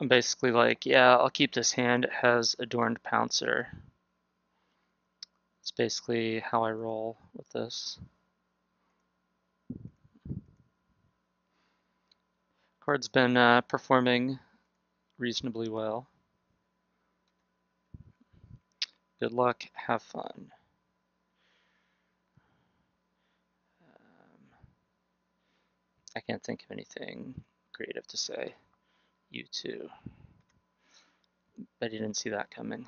I'm basically like, yeah, I'll keep this hand. It has Adorned Pouncer. It's basically how I roll with this. Card's been performing reasonably well. Good luck, have fun. I can't think of anything creative to say. You too. Bet you didn't see that coming.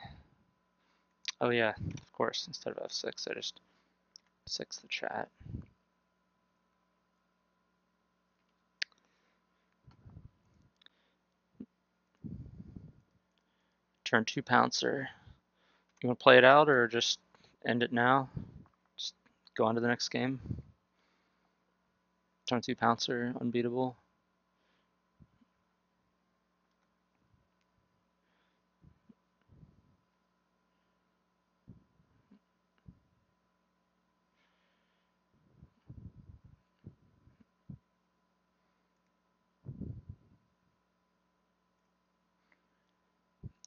Oh yeah, of course, instead of F6, I just 6 the chat. Turn 2 Pouncer. You want to play it out or just end it now? Just go on to the next game. Turn 2 Pouncer, unbeatable.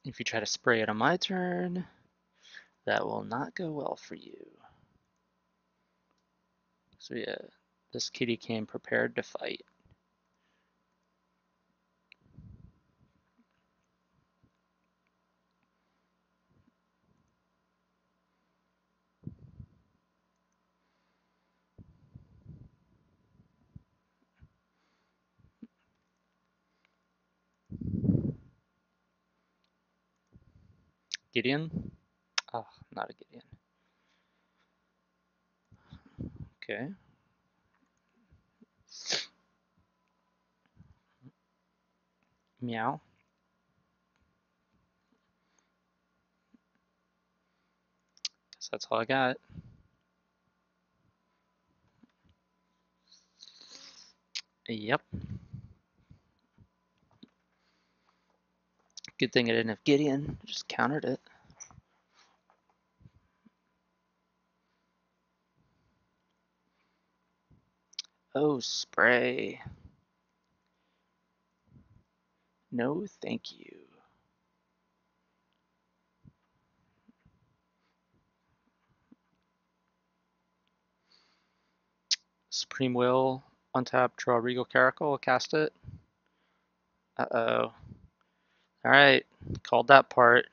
If you try to spray it on my turn, that will not go well for you. So yeah, this kitty came prepared to fight. Gideon? Oh, not a Gideon. Okay. Meow. Guess that's all I got. Yep. Good thing I didn't have Gideon. Just countered it. Oh, spray. No, thank you. Supreme Will, untap, draw Regal Caracal, cast it. Uh-oh. Alright, called that part.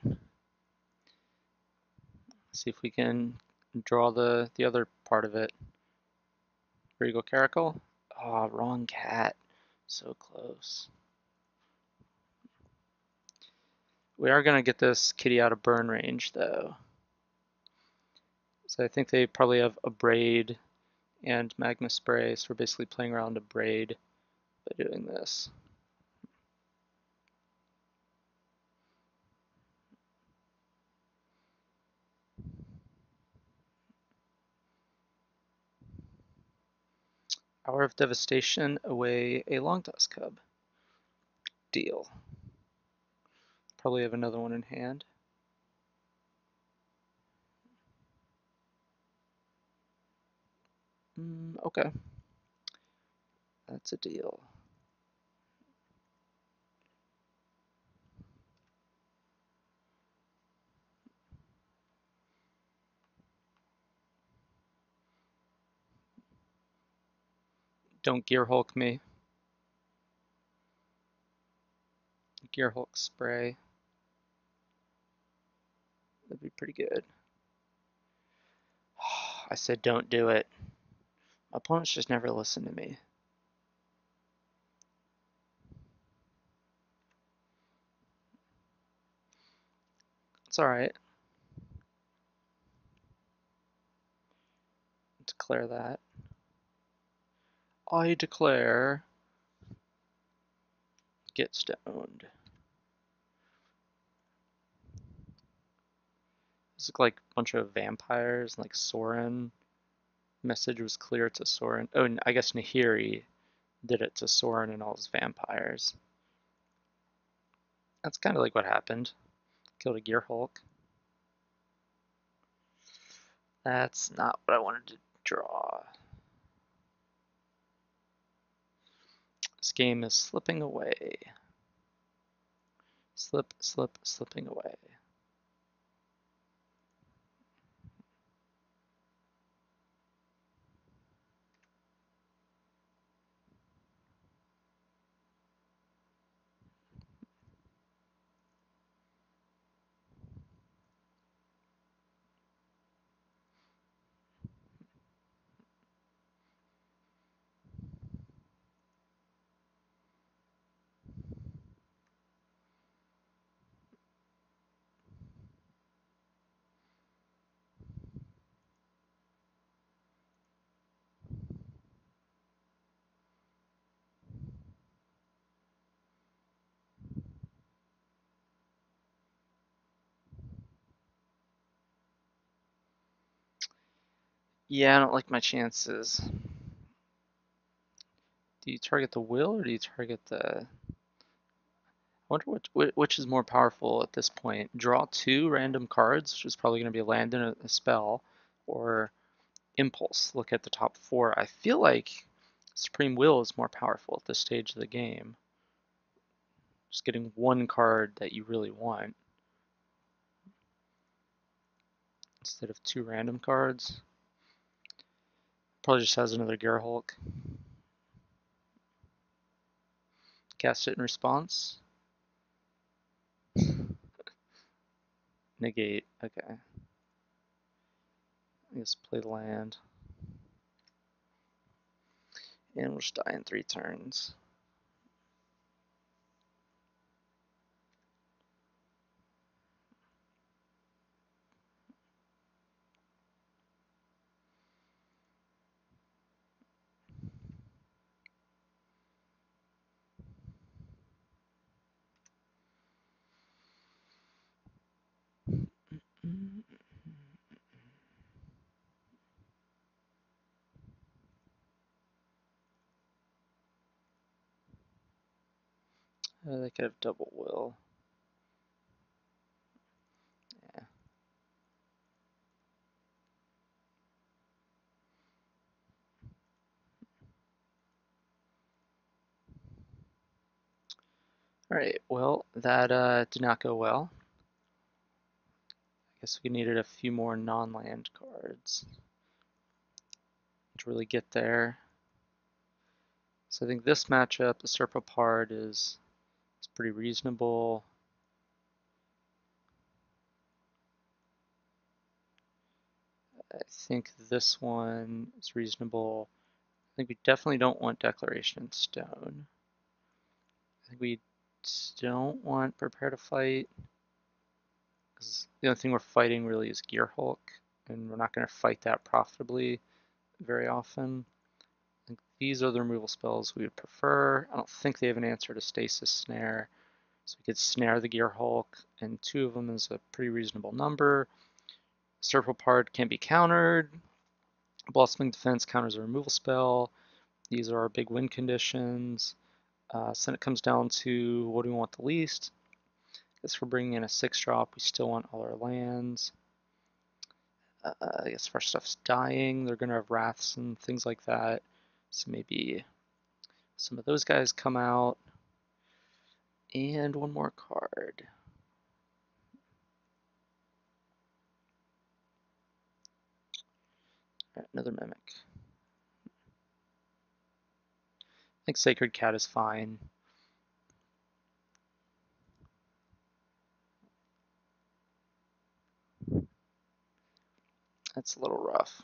See if we can draw the other part of it. Regal Caracal. Oh, wrong cat. So close. We are going to get this kitty out of burn range, though. So I think they probably have a Braid and Magma Spray, so we're basically playing around a Braid by doing this. Hour of Devastation, away a Long Tusk Cub. Deal. Probably have another one in hand. Okay. That's a deal. Don't Gear Hulk me. Gear Hulk spray. That'd be pretty good. I said don't do it. My opponents just never listen to me. It's alright. Declare that. I declare get stoned. This look like a bunch of vampires, like Soren. Message was clear to Soren. Oh, I guess Nahiri did it to Soren and all his vampires. That's kind of like what happened. Killed a Gear Hulk. That's not what I wanted to draw. This game is slipping away. Slipping away. Yeah, I don't like my chances. Do you target the will or do you target the... I wonder which is more powerful at this point. Draw 2 random cards, which is probably going to be a land and a spell, or Impulse. Look at the top 4. I feel like Supreme Will is more powerful at this stage of the game. Just getting 1 card that you really want instead of 2 random cards. Probably just has another Gerhulk. Cast it in response. Negate. Okay. I guess play the land. And we'll just die in 3 turns. They could have double will. Yeah. Alright, well, that did not go well. I guess we needed a few more non-land cards to really get there. So I think this matchup, the Serpapard is pretty reasonable. I think this one is reasonable. I think we definitely don't want Declaration in Stone. I think we don't want Prepare to Fight, because the only thing we're fighting really is Gearhulk, and we're not going to fight that profitably very often. I think these are the removal spells we would prefer. I don't think they have an answer to Stasis Snare, so we could snare the Gearhulk, and 2 of them is a pretty reasonable number. Serpapard can be countered. Blossoming Defense counters a removal spell. These are our big win conditions. So then it comes down to what do we want the least. I guess we're bringing in a 6-drop. We still want all our lands. I guess if our stuff's dying, they're going to have Wraths and things like that. So maybe some of those guys come out. And 1 more card. Right, another Mimic. I think Sacred Cat is fine. That's a little rough.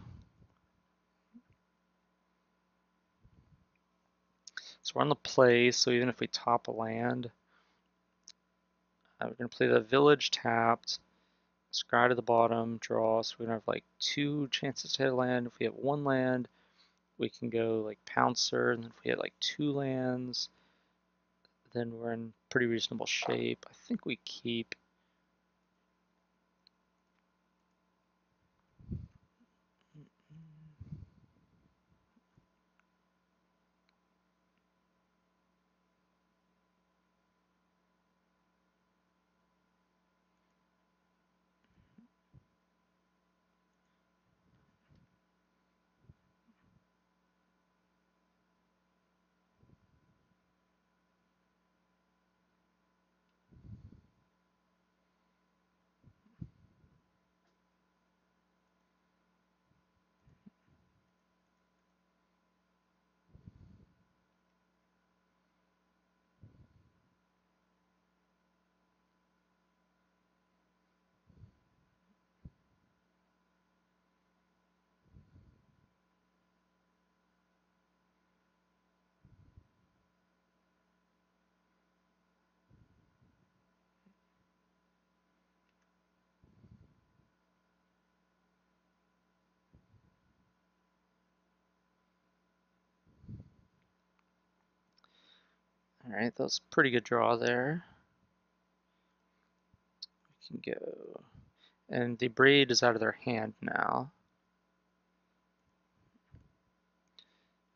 So we're on the play, so even if we top a land, we're going to play the Village tapped, scry to the bottom, draw, so we're going to have like 2 chances to hit a land. If we have 1 land, we can go like Pouncer, and if we had like 2 lands, then we're in pretty reasonable shape. I think we keep. Alright, that was a pretty good draw there. We can go. And the braid is out of their hand now,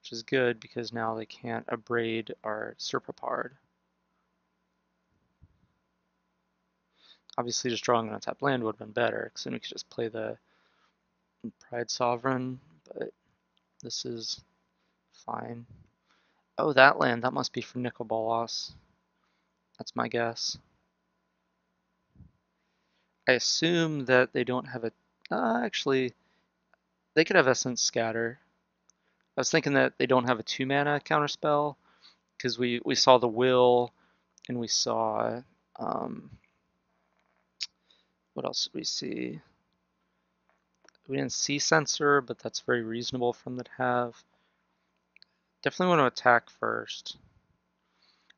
which is good because now they can't abrade our Serpapard. Obviously, just drawing an untapped land would have been better, because then we could just play the Pride Sovereign, but this is fine. Oh, that land, that must be for Nicol Bolas. That's my guess. I assume that they don't have a... actually, they could have Essence Scatter. I was thinking that they don't have a 2-mana counterspell, because we saw the Will, and we saw... what else did we see? We didn't see Censor, but that's very reasonable for them to have. Definitely want to attack first.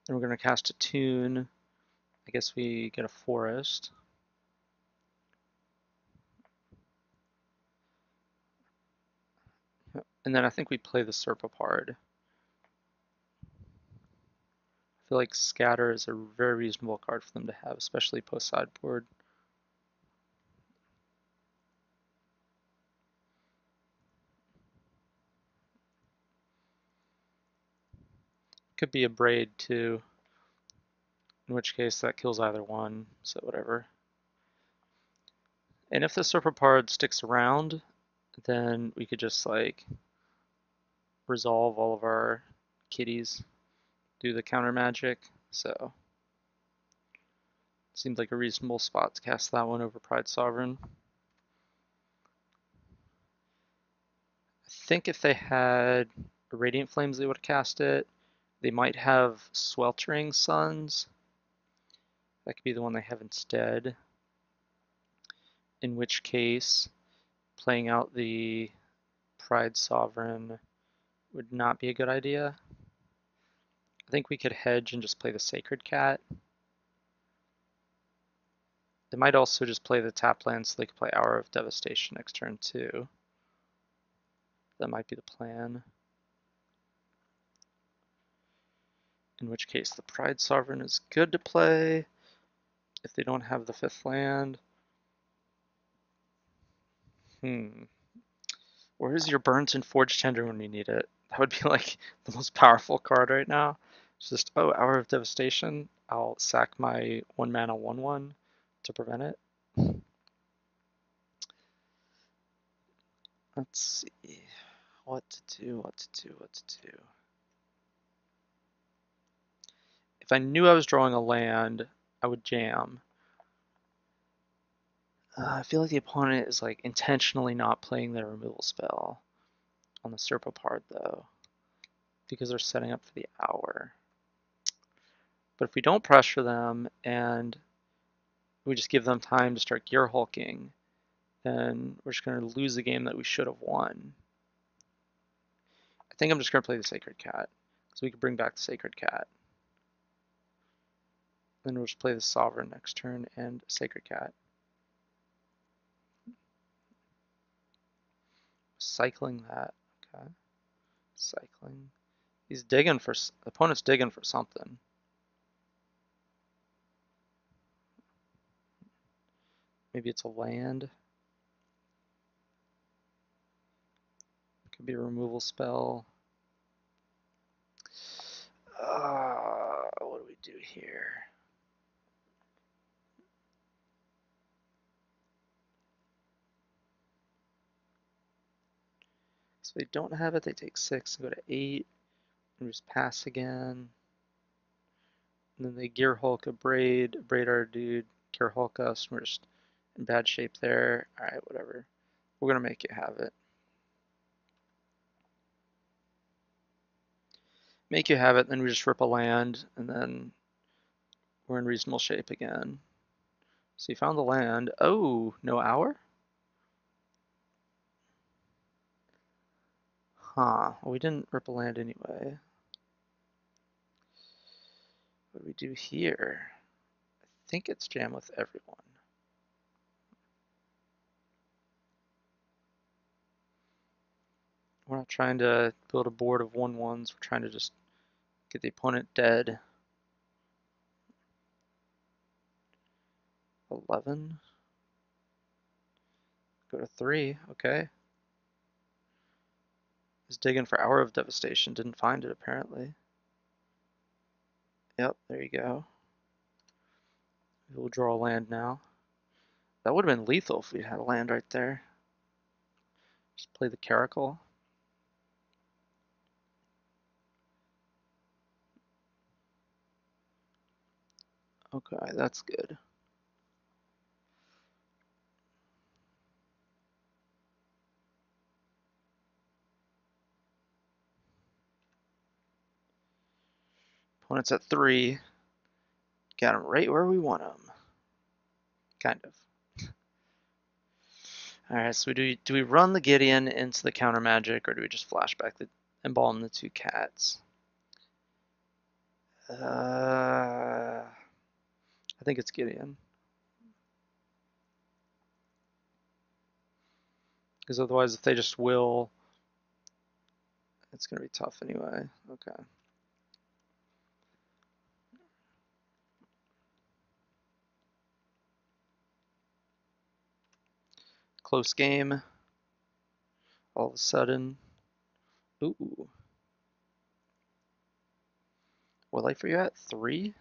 Then we're going to cast a Tune. I guess we get a Forest. And then I think we play the Serpapard. I feel like Scatter is a very reasonable card for them to have, especially post-sideboard. Could be a Braid too, in which case that kills either one, so whatever. And if the Serpapard sticks around, then we could just like resolve all of our kitties, do the counter magic, so seems like a reasonable spot to cast that one over Pride Sovereign. I think if they had Radiant Flames, they would have cast it. They might have Sweltering Suns. That could be the one they have instead. In which case, playing out the Pride Sovereign would not be a good idea. I think we could hedge and just play the Sacred Cat. They might also just play the tap land so they could play Hour of Devastation next turn too. That might be the plan. In which case the Pride Sovereign is good to play if they don't have the 5th land. Where's your Burnt and Forged Tender when you need it? That would be like the most powerful card right now. It's just, oh, Hour of Devastation. I'll sack my 1-mana 1/1 to prevent it. Let's see. What to do. If I knew I was drawing a land, I would jam. I feel like the opponent is like intentionally not playing their removal spell on the Serpapard though, because they're setting up for the Hour. But if we don't pressure them and we just give them time to start gear hulking, then we're just going to lose a game that we should have won. I think I'm just going to play the Sacred Cat, so we can bring back the Sacred Cat. Then we'll just play the Sovereign next turn and Sacred Cat. Cycling that, okay. Cycling. He's digging for, the opponent's digging for something. Maybe it's a land. Could be a removal spell. What do we do here? So they don't have it, they take 6 and go to 8. And just pass again. And then they gear Hulk a braid our dude, gear Hulk us, and we're just in bad shape there. Alright, whatever. We're gonna make you have it. Make you have it, then we just rip a land, and then we're in reasonable shape again. So you found the land. Oh, no Hour? Huh. Well, we didn't rip a land anyway. What do we do here? I think it's jam with everyone. We're not trying to build a board of 1/1s. We're trying to just get the opponent dead. 11. Go to 3. Okay. Is digging for Hour of Devastation. Didn't find it, apparently. Yep, there you go. We'll draw a land now. That would have been lethal if we had a land right there. Just play the Caracal. Okay, that's good. Opponent's at 3. Got him right where we want him. Kind of. Alright, so do we run the Gideon into the counter magic, or do we just flashback the embalm the 2 cats? I think it's Gideon. Because otherwise, if they just will, it's going to be tough anyway. Okay. Close game. All of a sudden. Ooh. What life are you at? 3?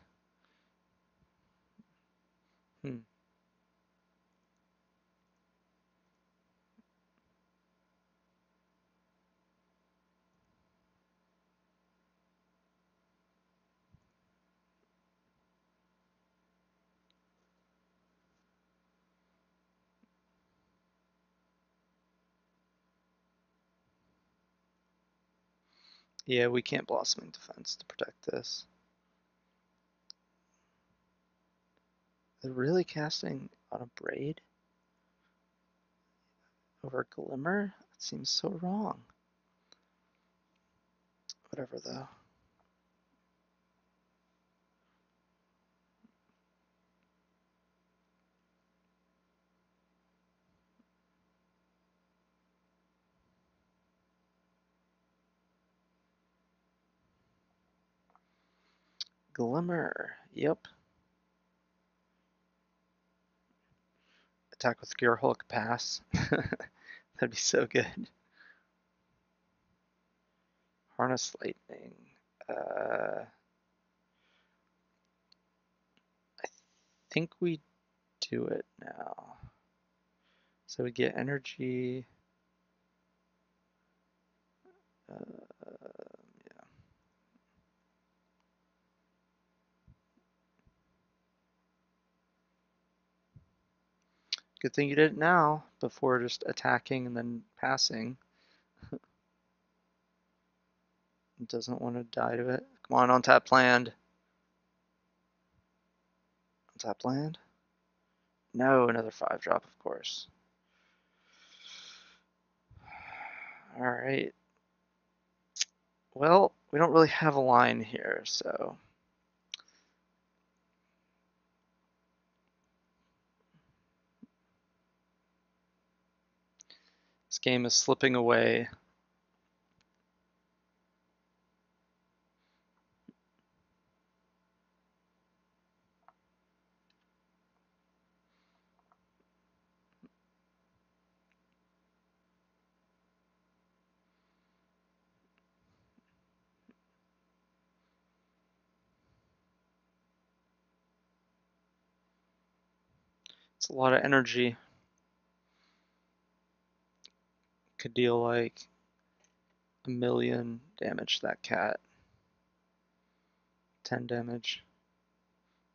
Yeah, we can't Blossoming Defense to protect this. They're really casting on a Braid over Glimmer? That seems so wrong. Whatever, though. Glimmer. Yep. Attack with Gear Hulk, pass. That'd be so good. Harness Lightning. I think we do it now. So we get energy. Yeah. Good thing you did it now before just attacking and then passing. It doesn't want to die to it. Come on, untap land. Untap land? No, another 5-drop, of course. Alright. Well, we don't really have a line here, so. This game is slipping away. It's a lot of energy. Could deal like 1,000,000 damage to that cat. 10 damage.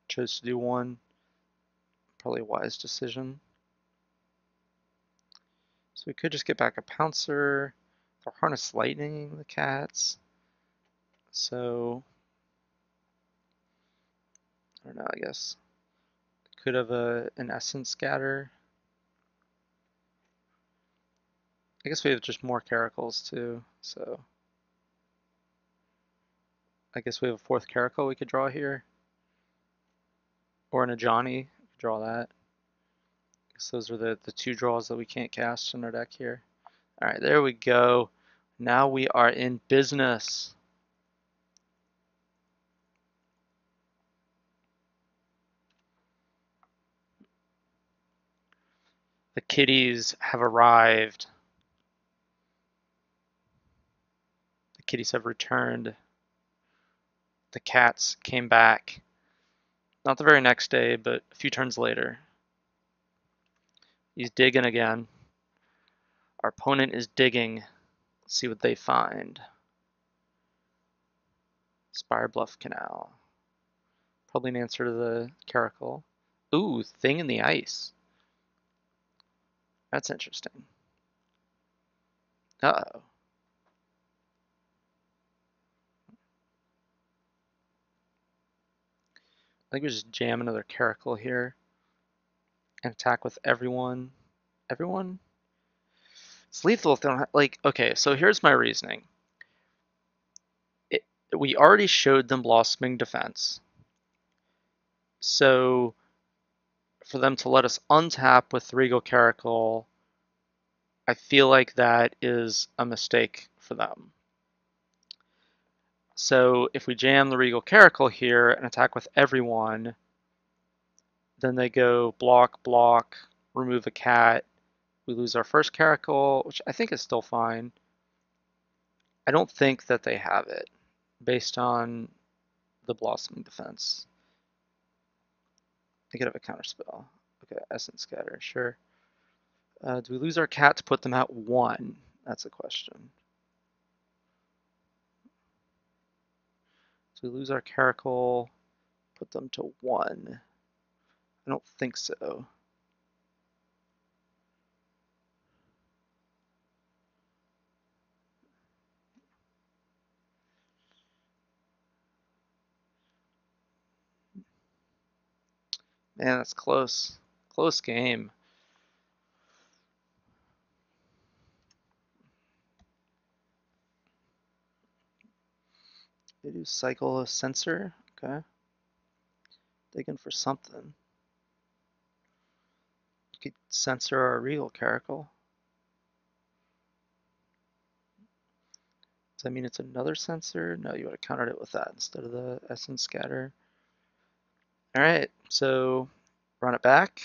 Chose to do 1. Probably a wise decision. So we could just get back a Pouncer. Or Harness Lightning the cats. So I don't know, I guess. Could have an Essence Scatter. I guess we have just more Caracals too, so I guess we have a 4th Caracal we could draw here. Or an Ajani, draw that. I guess those are the 2 draws that we can't cast in our deck here. Alright, there we go. Now we are in business. The kitties have arrived. The kitties have returned. The cats came back. Not the very next day, but a few turns later. He's digging again. Our opponent is digging. Let's see what they find. Spire Bluff Canal. Probably an answer to the Caracal. Ooh, Thing in the Ice. That's interesting. Uh-oh. I think we just jam another Caracal here and attack with everyone. Everyone? It's lethal if they don't have, like, okay, so here's my reasoning. We already showed them Blossoming Defense. So for them to let us untap with Regal Caracal, I feel like that is a mistake for them. So if we jam the Regal Caracal here and attack with everyone, then they go block, block, remove a cat. We lose our first Caracal, which I think is still fine. I don't think that they have it based on the Blossoming Defense. They could have a counterspell. Okay, Essence Scatter, sure. Do we lose our cat to put them at 1? That's a question. So we lose our Caracal, put them to 1. I don't think so. Man, that's close. Close game. They do cycle a sensor. Okay. Digging for something. Could censor our Regal Caracal. Does that mean it's another sensor? No, you would have countered it with that instead of the Essence Scatter. Alright, so run it back.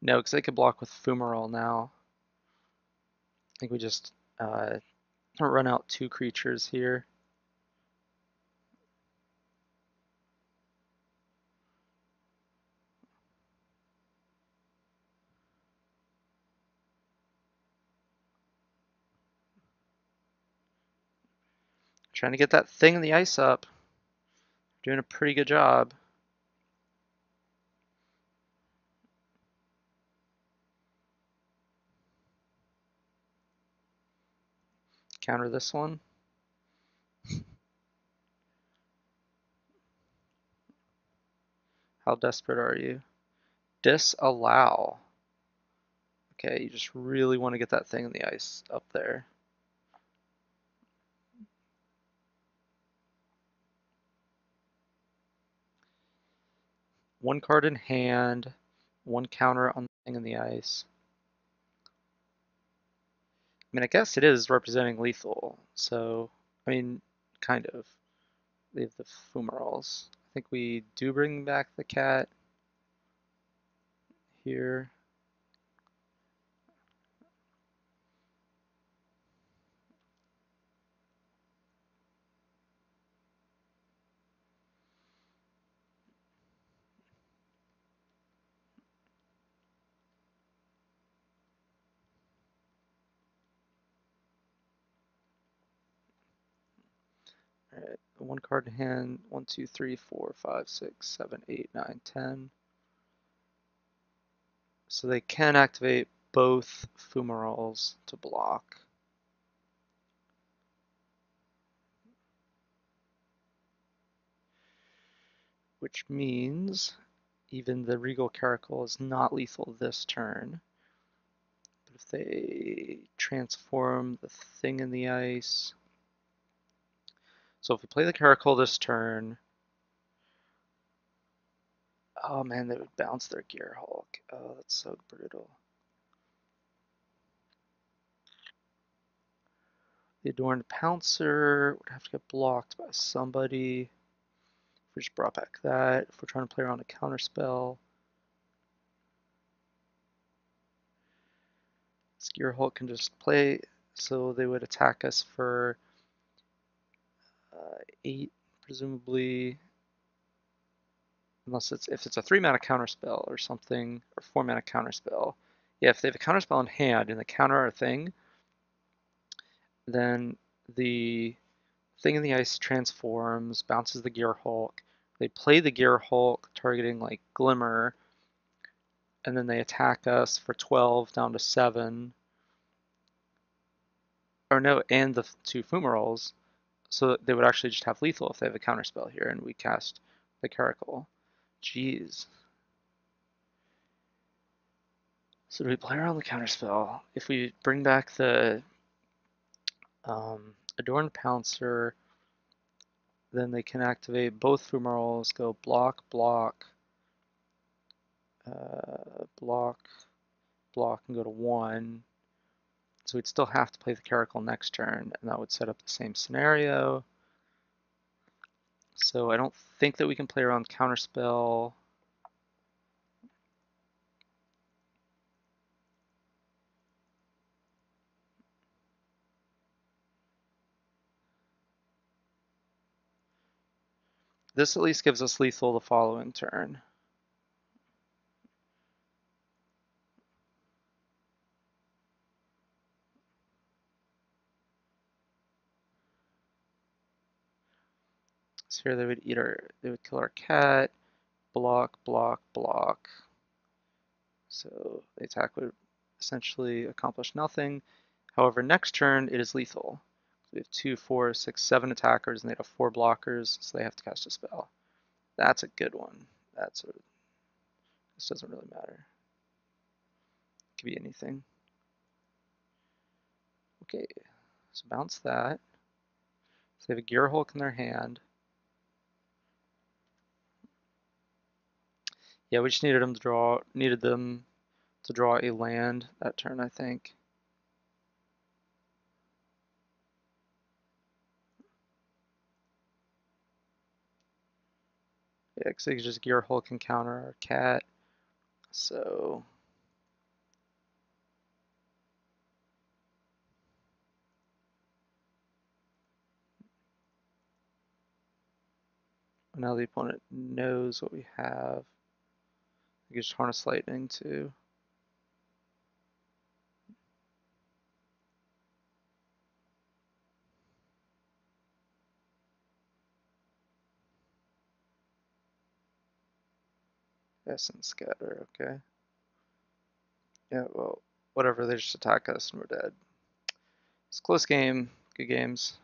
No, because they could block with Fumarole now. I think we just run out 2 creatures here. Trying to get that Thing in the Ice up. Doing a pretty good job. Counter this one. How desperate are you? Disallow. Okay, you just really want to get that Thing in the Ice up there. One card in hand, one counter on the Thing in the Ice. I mean, I guess it is representing lethal, so, I mean, kind of. They have the Fumaroles. I think we do bring back the cat here. Alright, one card in hand, 1, 2, 3, 4, 5, 6, 7, 8, 9, 10. So they can activate both Fumaroles to block. Which means even the Regal Caracal is not lethal this turn. But if they transform the Thing in the Ice... So if we play the Caracal this turn... Oh man, they would bounce their Gearhulk. Oh, that's so brutal. The Adorned Pouncer would have to get blocked by somebody. If we just brought back that, if we're trying to play around a counterspell, Skier Hulk can just play, so they would attack us for 8, presumably, unless if it's a 3-mana counterspell or something, or 4-mana counterspell. Yeah, if they have a counterspell in hand and they counter our thing, then the thing in the ice transforms, bounces the Gear Hulk. They play the Gear Hulk, targeting like Glimmer, and then they attack us for 12 down to 7. Or no, and the 2 Fumaroles. So they would actually just have lethal if they have a counterspell here, and we cast the Caracal. Jeez. So do we play around the counterspell? If we bring back the Adorned Pouncer, then they can activate both Fumaroles, go block, block, block, block, and go to 1. So we'd still have to play the Caracal next turn, and that would set up the same scenario. So I don't think that we can play around counterspell. This at least gives us lethal the following turn. So here they would kill our cat, block, block, block. So the attack would essentially accomplish nothing. However, next turn it is lethal. So we have 2, 4, 6, 7 attackers, and they have 4 blockers, so they have to cast a spell. That's a good one. This doesn't really matter. It could be anything. Okay, so bounce that. So they have a Gear Hulk in their hand. Yeah, we just needed them to draw a land that turn, I think. Yeah, because they could just Gear Hulk and counter our cat. So now the opponent knows what we have. We can just Harness Lightning too. Essence Scatter, okay. Yeah, well, whatever, they just attack us and we're dead. It's a close game. Good games.